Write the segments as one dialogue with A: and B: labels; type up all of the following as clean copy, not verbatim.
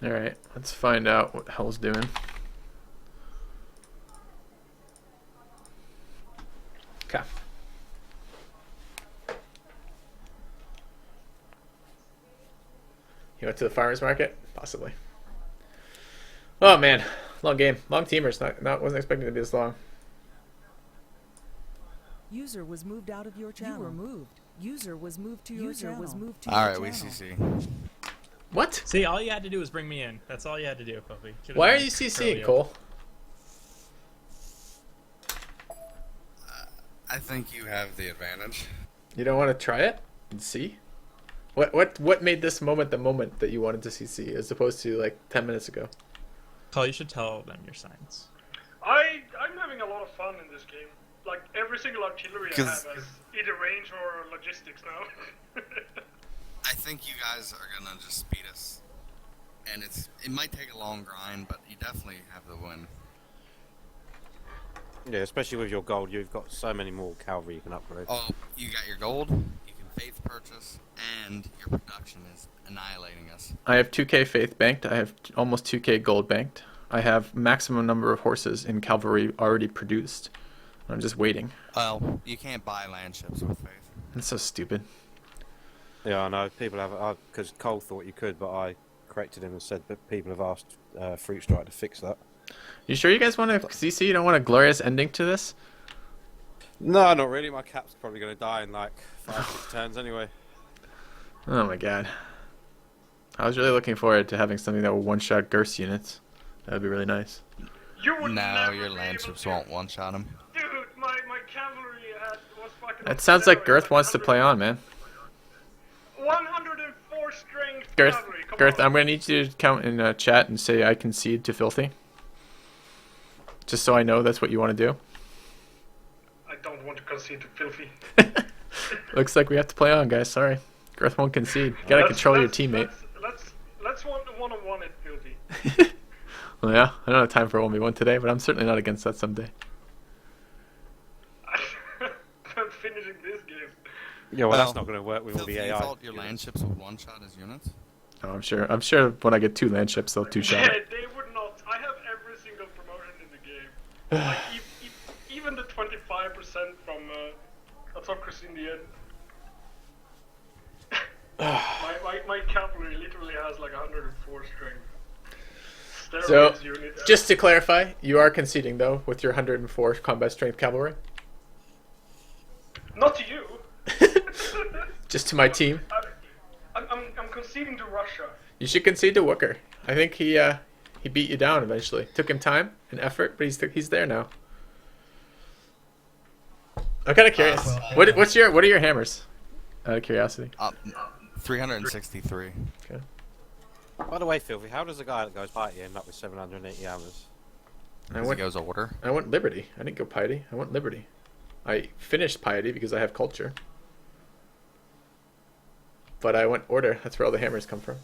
A: Alright, let's find out what Hell's doing. Okay. He went to the farmer's market? Possibly. Oh man, long game. Long teamers. Not wasn't expecting to be this long.
B: User was moved out of your channel. You were moved. User was moved to your channel.
C: Alright, we CC.
A: What?
D: See, all you had to do was bring me in. That's all you had to do, Filthy.
A: Why are you CCing, Cole?
C: I think you have the advantage.
A: You don't want to try it and see? What made this moment the moment that you wanted to CC as opposed to like 10 minutes ago?
D: Cole, you should tell them your signs.
E: I'm having a lot of fun in this game. Like every single artillery I have has either range or logistics now.
C: I think you guys are gonna just beat us. And it might take a long grind, but you definitely have the win.
F: Yeah, especially with your gold, you've got so many more cavalry you can upgrade.
C: Oh, you got your gold, you can faith purchase, and your production is annihilating us.
A: I have 2k faith banked. I have almost 2k gold banked. I have maximum number of horses in cavalry already produced. I'm just waiting.
C: Well, you can't buy land ships with faith.
A: That's so stupid.
F: Yeah, I know. People have, because Cole thought you could, but I corrected him and said that people have asked Fruit Strike to fix that.
A: You sure you guys want to CC? You don't want a glorious ending to this?
F: No, not really. My cap's probably going to die in like 5-6 turns anyway.
A: Oh my god. I was really looking forward to having something that will one-shot Girth's units. That would be really nice.
E: You would
C: No,
E: never
C: your
E: be
C: land
E: able
C: ships
E: to.
C: won't one-shot him.
E: Dude, my cavalry was fucking.
A: That sounds like Girth wants to play on, man.
E: 104 strength
A: Girth,
E: cavalry. Come
A: Girth,
E: on.
A: I'm going to need you to count in chat and say I concede to Filthy. Just so I know that's what you want to do.
E: I don't want to concede to Filthy.
A: Looks like we have to play on, guys. Sorry. Girth won't concede. You gotta control your teammate.
E: Let's one-on-one it, Filthy.
A: Well, yeah, I don't have time for a 1v1 today, but I'm certainly not against that someday.
E: I'm finishing this game.
F: Yeah, well, that's not going to work with all the
C: You
F: AI.
C: thought your land ships would one-shot his units?
A: Oh, I'm sure. I'm sure when I get 2 land ships, they'll 2-shot
E: Yeah,
A: it.
E: they would not. I have every single promotion in the game. Like even the 25% from Autocracy in the end. my cavalry literally has like 104 strength.
A: So,
E: Steroids unit.
A: just to clarify, you are conceding though with your 104 combat strength cavalry.
E: Not to you.
A: Just to my team.
E: I'm conceding to Russia.
A: You should concede to Wooker. I think he beat you down eventually. Took him time and effort, but he's there now. I'm kind of curious. What are your hammers? Out of curiosity.
C: 363.
A: Okay.
F: By the way, Filthy, how does a guy that goes piety end up with 780 hammers?
C: Because it goes order.
A: I went Liberty. I didn't go Piety. I went Liberty. I finished Piety because I have Culture. But I went Order. That's where all the hammers come from.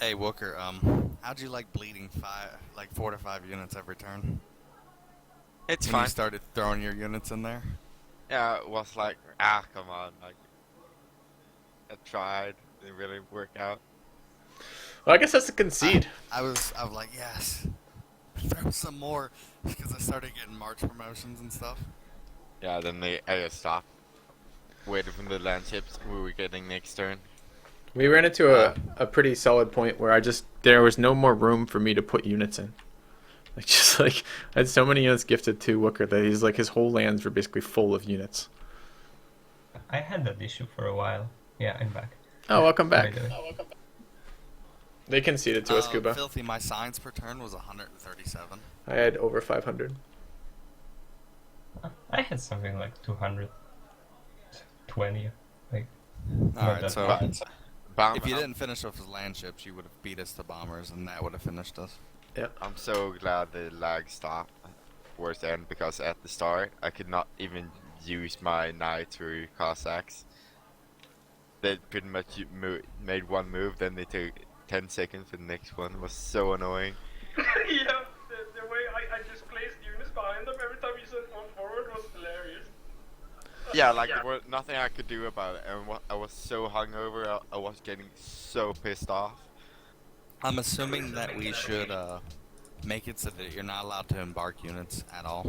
C: Hey, Wooker, how'd you like bleeding 4 to 5 units every turn?
G: It's
C: When
G: fine.
C: you started throwing your units in there?
G: Yeah, it was like, come on, like, I tried, it didn't really work out.
A: Well, I guess that's a concede.
C: I was like, yes, throw some more, because I started getting March promotions and stuff.
G: Yeah, then I just stopped. Waited for the land ships we were getting next turn.
A: We ran into a pretty solid point where there was no more room for me to put units in. I had so many units gifted to Wooker that his whole lands were basically full of units.
H: I had that issue for a while. Yeah, I'm back.
A: Oh, welcome back.
H: By the way.
A: They conceded to us, Kuba.
C: Filthy, my signs per turn was 137.
A: I had over 500.
H: I had something like 220. Like,
C: Alright,
H: that
C: so
H: bad.
C: if you didn't finish off his land ships, you would have beat us to bombers, and that would have finished us.
A: Yeah.
G: I'm so glad the lag stopped towards the end, because at the start I could not even use my knight through Cossacks. They pretty much made one move, then they took 10 seconds for the next one. It was so annoying.
E: Yeah, the way I just placed units behind them every time you sent one forward was hilarious.
G: Yeah, like there was nothing I could do about it, and I was so hungover, I was getting so pissed off.
C: I'm assuming that we should make it so that you're not allowed to embark units at all.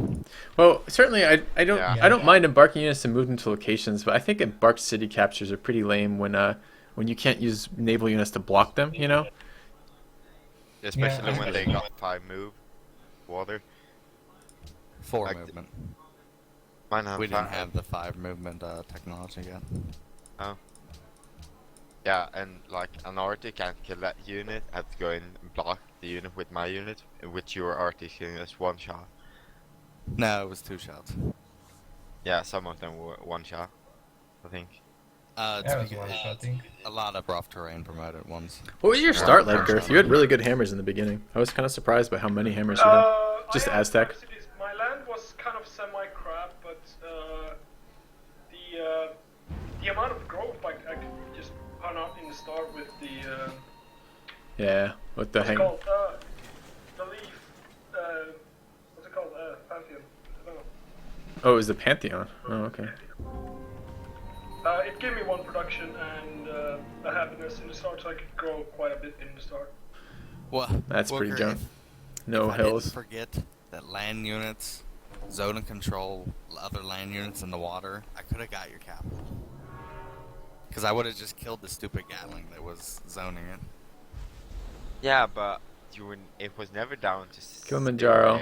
A: Well, certainly I don't
G: Yeah.
A: I don't mind embarking units and move them to locations, but I think embarked city captures are pretty lame when you can't use naval units to block them. You know.
G: Especially
H: Yeah,
G: when they got 5 move water.
C: 4
G: Like
C: movement.
G: Mine have
C: We didn't
G: 5.
C: have the 5 movement technology yet.
G: Yeah, and like an arty can't kill that unit. I have to go in and block the unit with my unit, which your arty killing us 1 shot.
C: No, it was 2 shots.
G: Yeah, some of them were 1 shot, I think.
C: It's
H: That was
C: because
H: one shot, I think.
C: a lot of rough terrain promoted ones.
A: What was your start like,
C: Yeah.
A: Girth? You had really good hammers in the beginning. I was kind of surprised by how many hammers you had. Just
E: I had
A: Aztec.
E: cities. My land was kind of semi-crap, but the amount of growth I could just pun out in the start with the
A: Yeah. What the
E: what's it
A: hang?
E: called? The leaf. What's it called? Pantheon. I don't know.
A: Oh, it was the Pantheon. Oh, okay.
E: It gave me 1 production and a happiness in the start, so I could grow quite a bit in the start.
C: Well,
A: That's pretty
C: Wooker,
A: junk. No
C: if I didn't
A: hills.
C: forget that land units, zone and control other land units in the water, I could have got your capital. Because I would have just killed the stupid Gatling that was zoning it.
G: Yeah, but it was never down to
A: Kilimanjaro.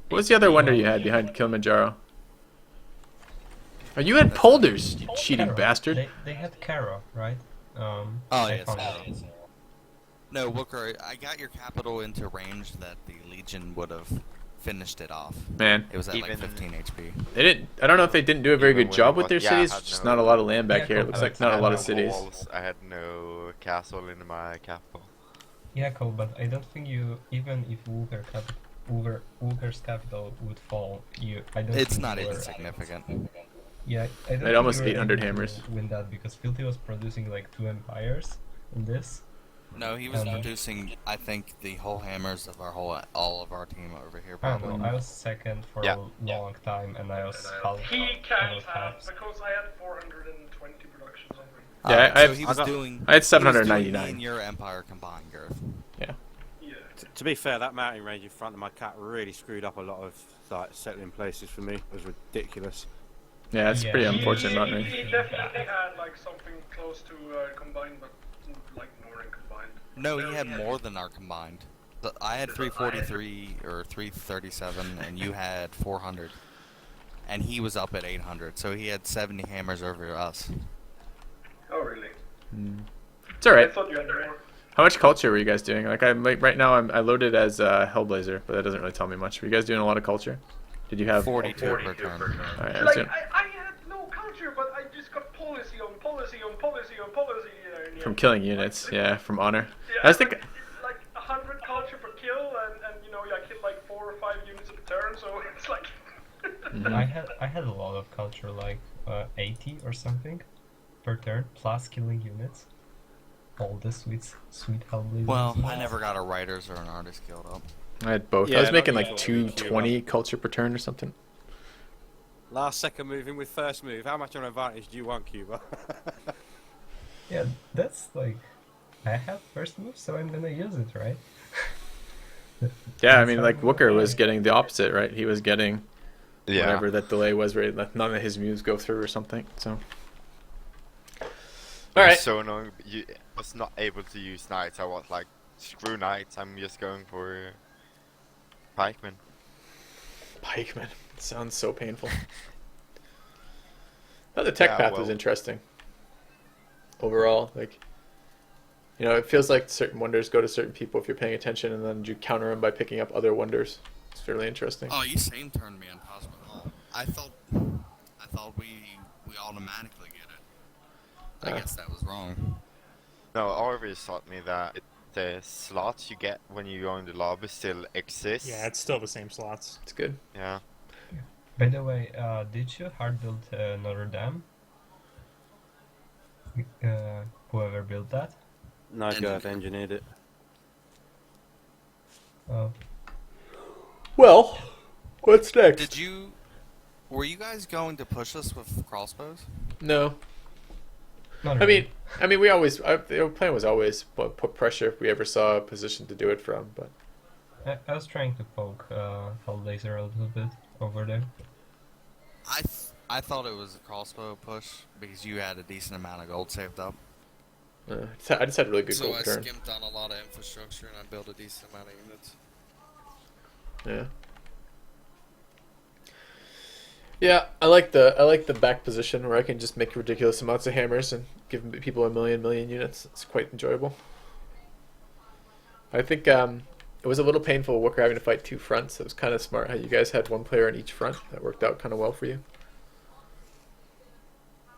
A: What was the other wonder you had behind Kilimanjaro? Oh, you had polders, you cheating
H: Caro.
A: bastard.
H: They had Caro, right?
C: Oh,
H: I
C: yes.
H: found out.
C: No, Wooker, I got your capital into range that the Legion would have finished it off.
A: Man,
C: It was at like
G: Even-
C: 15 HP.
A: they didn't. I don't know if they didn't do a very
G: Even
A: good
G: when
A: job
G: it
A: with
G: was-
A: their
G: yeah, I
A: cities.
G: had
A: Just
G: no-
A: not a lot of land back
H: Yeah,
A: here. It looks like
G: I
A: not a
G: had
A: lot
G: no
A: of cities.
G: walls, I had no castle in my capital.
H: Yeah, cool, but I don't think you, even if Wooker's capital would fall, I don't
C: It's
H: think
C: not
H: you were-
C: insignificant.
H: Yeah, I don't
A: They had
H: think
A: almost
H: you were
A: 800
H: able to
A: hammers.
H: win that because Filthy was producing like 2 empires in this.
C: No, he was
H: I don't know.
C: producing, I think, the whole hammers of all of our team over here.
H: I don't
C: Probably.
H: know, I was second for
G: Yeah.
H: a long time and I was half.
E: He
H: I
E: can't
H: was
E: have,
H: half.
E: because I had 420 production something.
A: Yeah,
C: So
A: I
C: he was
F: got-
C: doing.
A: I had
C: he was doing
A: 799.
C: me and your empire combined, Girth.
A: Yeah.
E: Yeah.
F: To be fair, that mountain range in front of my cat really screwed up a lot of like settling places for me. It was ridiculous.
A: Yeah, it's
H: Yeah.
A: pretty
H: He-
A: unfortunate, not
E: He
A: me.
E: definitely had like something close to combined, but like Northern combined.
C: No, he had more than our combined. I had 343 or 337, and you had 400. And he was up at 800, so he had 70 hammers over us.
E: Oh really?
A: It's all
E: I
A: right.
E: thought you had more.
A: How much culture were you guys doing? Like right now, I loaded as HellBlazer, but that doesn't really tell me much. Were you guys doing a lot of culture? Did you have
C: 42 per turn.
A: All right, I was
E: Like
A: doing-
E: I had no culture, but I just got policy on policy on policy on policy. In the
A: from
E: end.
A: killing units, yeah, from honor.
E: Yeah,
A: I was thinking.
E: like 100 culture per kill, and you know I killed like 4 or 5 units a turn, so it's like.
A: Mm-hmm.
H: I had a lot of culture, like 80 or something per turn, plus killing units. All the sweet HellBlazers.
C: Well, I never got a writers or an artist guild up.
A: I had both.
F: Yeah,
A: I was
F: not
A: making like
F: usually.
A: 220 culture per turn or something.
F: Last second move in with first move. How much of an advantage do you want, Cuba?
H: Yeah, that's like, I have first move, so I'm gonna use it, right?
A: Yeah, I
H: That's
A: mean,
H: how
A: like
H: it
A: Wooker was
H: works.
A: getting the opposite, right? He was getting
G: Yeah.
A: whatever that delay was, where none of his moves go through or something. So.
G: It
A: All
G: was
A: right.
G: so annoying. I was not able to use knights. I was like, screw knights. I'm just going for pikemen.
A: Pikeman. It sounds so painful. No, the tech
G: Yeah,
A: path was
G: well-
A: interesting. Overall, like, you know, it feels like certain wonders go to certain people if you're paying attention, and then you counter them by picking up other wonders. It's fairly interesting.
C: Oh, you same turned me on Cosmo Hall. I thought we automatically get it. I
A: Ah.
C: guess that was wrong.
G: No, Arvis taught me that the slots you get when you join the lobby still exist.
D: Yeah, it's still the same slots.
A: It's good.
G: Yeah.
H: By the way, did you hard build Notre Dame? Whoever built that?
F: No, Girth engineered it.
H: Oh,
A: Well, what's next?
C: Were you guys going to push us with crossbows?
A: No.
H: Not
A: I
H: really.
A: mean, we always the plan was always put pressure if we ever saw a position to do it from. But
H: I was trying to poke HellBlazer a little bit over there.
C: I thought it was a crossbow push because you had a decent amount of gold saved up.
A: I just had a really good
C: So
A: gold
C: I
A: turn.
C: skimped on a lot of infrastructure and I built a decent amount of units.
A: Yeah. Yeah, I like the back position where I can just make ridiculous amounts of hammers and give people a million units. It's quite enjoyable. I think it was a little painful Wooker having to fight two fronts. It was kind of smart how you guys had one player on each front. That worked out kind of well for you.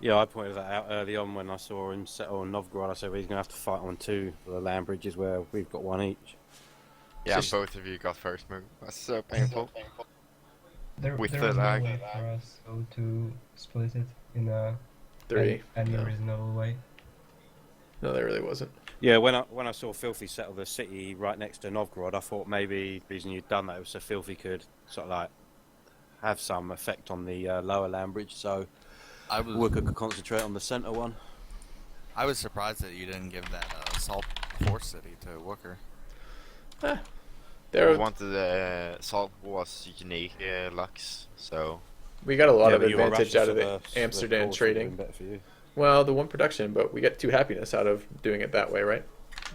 F: Yeah, I pointed that out early on when I saw him settle on Novgorod. I said well, he's going to have to fight on two of the land bridges where we've got one each.
G: Yeah, and
A: Just-
G: both of you got first move. That's so painful.
H: There
G: With
H: there
G: the
H: was no
G: lag.
H: way for us to split it in a
A: Three.
H: any
A: No.
H: reasonable way.
A: No, there really wasn't.
F: Yeah, when I saw Filthy settle the city right next to Novgorod, I thought maybe the reason you'd done that was so Filthy could sort of like have some effect on the lower land bridge, so Wooker could concentrate on the centre one.
C: I was surprised that you didn't give that Salt Force City to Wooker.
A: There,
G: We wanted the Salt was unique Lux, so
A: we got a lot
F: Yeah,
A: of
F: but you were
A: advantage
F: Russian,
A: out
F: so
A: of the Amsterdam
F: course would've been
A: trading.
F: better for you.
A: Well, the one production, but we get two happiness out of doing it that way, right?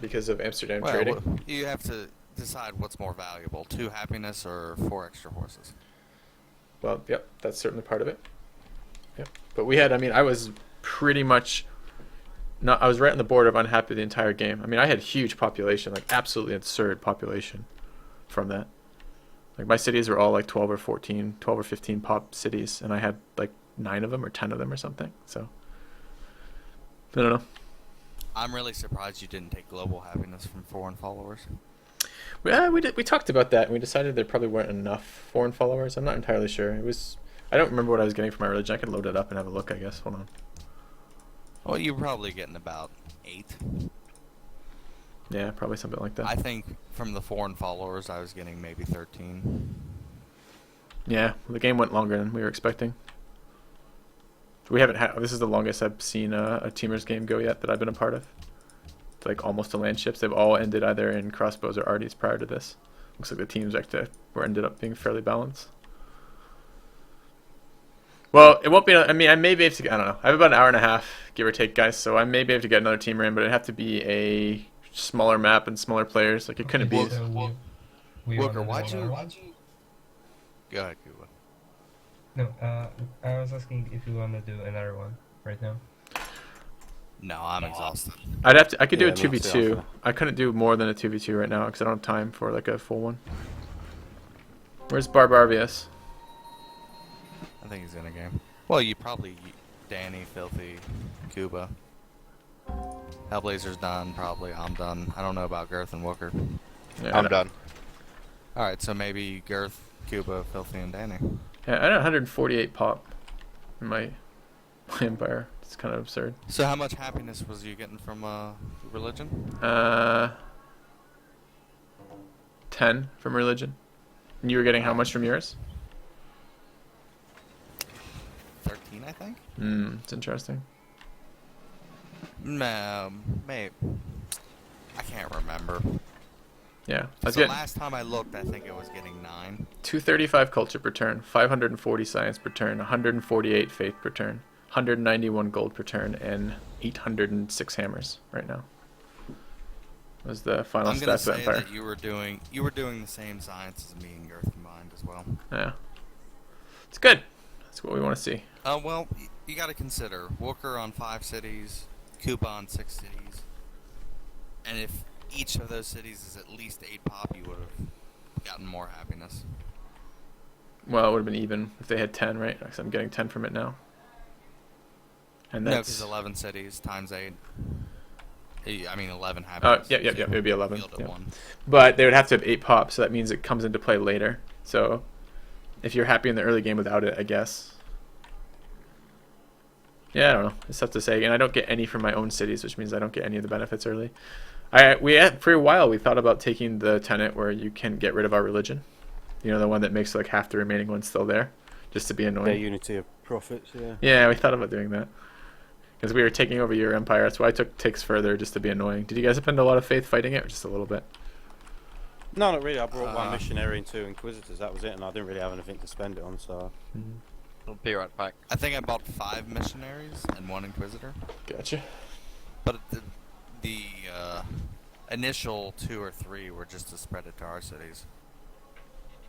A: Because of Amsterdam
C: Well,
A: trading.
C: you have to decide what's more valuable: 2 happiness or 4 extra horses.
A: Well, yep, that's certainly part of it. Yep. But we had, I mean, I was pretty much not, I was right on the border of unhappy the entire game. I mean, I had huge population, like absolutely absurd population from that. Like my cities were all like 12 or 15 pop cities, and I had like 9 of them or 10 of them or something. So, I don't know.
C: I'm really surprised you didn't take global happiness from foreign followers.
A: Yeah, we did. We talked about that, and we decided there probably weren't enough foreign followers. I'm not entirely sure. It was. I don't remember what I was getting for my religion. I could load it up and have a look, I guess. Hold on.
C: Well, you're probably getting about 8.
A: Yeah, probably something like that.
C: I think from the foreign followers, I was getting maybe 13.
A: Yeah, the game went longer than we were expecting. We haven't had. This is the longest I've seen a teamers game go yet that I've been a part of. It's like almost to land ships. They've all ended either in crossbows or arties prior to this. Looks like the teams were ended up being fairly balanced. Well, it won't be. I mean, I may be able to. I don't know. I have about an hour and a half, give or take, guys. So I may be able to get another teamer in, but it'd have to be a smaller map and smaller players. Like it couldn't be.
H: So we
C: Wooker,
H: wanna do
C: why'd you? Go ahead, Kuba.
H: No, I was asking if you want to do another one right now.
C: No, I'm exhausted.
A: I'd have to. I could do
F: Yeah,
A: a
F: me
A: 2v2.
F: too.
A: I couldn't do more than a 2v2 right now because I don't have time for like a full one. Where's Barbarvius?
C: I think he's in a game. Well, you probably Danny, Filthy, Kuba. HellBlazer's done, probably. I'm done. I don't know about Girth and Wooker.
A: Yeah,
G: I'm done.
C: Alright, so maybe Girth, Kuba, Filthy, and Danny.
A: Yeah, I had 148 pop in my empire. It's kind of absurd.
C: So how much happiness was you getting from religion?
A: 10 from religion. And you were getting how much from yours?
C: 13, I think?
A: It's interesting.
C: Maybe. I can't remember.
A: Yeah, I was
C: So
A: getting
C: last time I looked, I think it was getting 9.
A: 235 culture per turn, 540 science per turn, 148 faith per turn, 191 gold per turn, and 806 hammers right now. Was the final
C: I'm gonna
A: stats of
C: say
A: Empire.
C: that you were doing the same science as me and Girth combined as well.
A: Yeah, it's good. That's what we want to see.
C: Well, you got to consider Wooker on 5 cities, Kuba on 6 cities, and if each of those cities is at least 8 pop, you would have gotten more happiness.
A: Well, it would have been even if they had 10, right? Because I'm getting 10 from it now. And
C: No,
A: that's
C: because 11 cities times 8. I mean, 11
A: oh,
C: happiness.
A: yeah, it would be 11.
C: Yielded
A: Yeah.
C: 1.
A: But they would have to have 8 pop, so that means it comes into play later. So if you're happy in the early game without it, I guess. Yeah, I don't know. It's tough to say. And I don't get any from my own cities, which means I don't get any of the benefits early. For a while, we thought about taking the tenet where you can get rid of our religion. You know, the one that makes like half the remaining ones still there, just to be
F: Their
A: annoying.
F: unity of profits, yeah.
A: Yeah, we thought about doing that. Because we were taking over your empire. That's why I took ticks further, just to be annoying. Did you guys spend a lot of faith fighting it, or just a little bit?
F: No, not really. I brought one missionary and 2 inquisitors. That was it, and I didn't really have anything to spend it on. So.
G: I'll be right back.
C: I think I bought 5 missionaries and 1 inquisitor.
A: Gotcha.
C: But the initial 2 or 3 were just to spread it to our cities.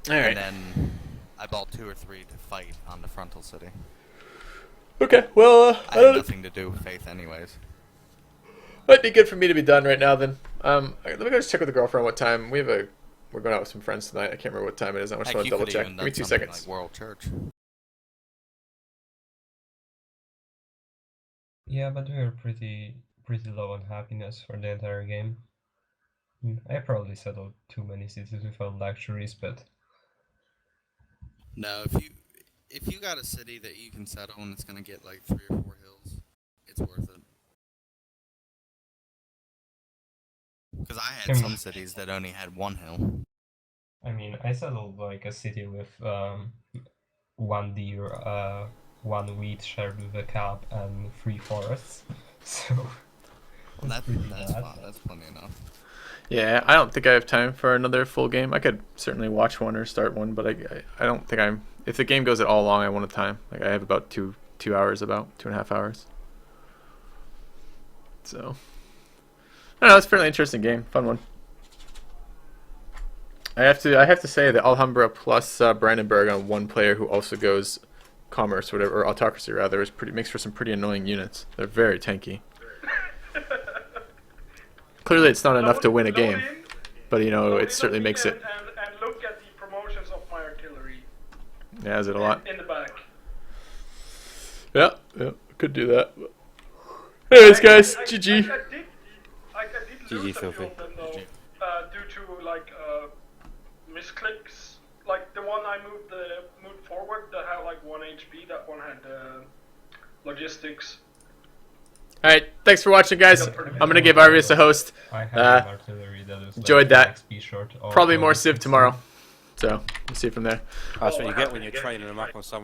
A: Alright.
C: And then I bought 2 or 3 to fight on the frontal city.
A: Okay, well,
C: I had nothing to do with faith anyways.
A: might be good for me to be done right now then. Let me go just check with the girlfriend what time. We're going out with some friends tonight. I can't remember what time it is. I just
C: Heck,
A: want to
C: you
A: double
C: could've
A: check.
C: even
A: Give me
C: done
A: 2
C: something
A: seconds.
C: like World Church.
H: Yeah, but we were pretty low on happiness for the entire game. I probably settled too many cities without luxuries, but
C: No, if you got a city that you can settle and it's gonna get like 3 or 4 hills, it's worth it. Because I had some cities that only had 1 hill.
H: I mean, I settled like a city with 1 deer, 1 wheat shared with a cap, and 3 forests. So
C: That's
H: bad.
C: fine. That's plenty enough.
A: Yeah, I don't think I have time for another full game. I could certainly watch one or start one, but I don't think I'm... If the game goes at all long, I want a time. Like, I have about 2 hours, about 2.5 hours. So... I don't know, it's a fairly interesting game. Fun one. I have to say that Alhambra plus Brandenburg on 1 player who also goes commerce, whatever, or autocracy rather, makes for some pretty annoying units. They're very tanky. Clearly, it's not enough to win a game, but you know, it certainly makes it.
E: And look at the promotions of my artillery.
A: Yeah, is it a lot?
E: In the back.
A: Yeah, could do that. Anyways, guys, GG.
E: I did
F: GG,
E: lose a few
F: Filthy.
E: of them though, due to like misclicks. Like the one I moved forward that had like 1 HP. That one had logistics.
A: All right, thanks for watching, guys. I'm gonna give Arvius a host.
H: I have an artillery that is
A: Enjoyed
H: like
A: that.
H: XP short.
A: Probably more Civ tomorrow. So we'll see from there.
F: That's what you get when you're training them up on someone.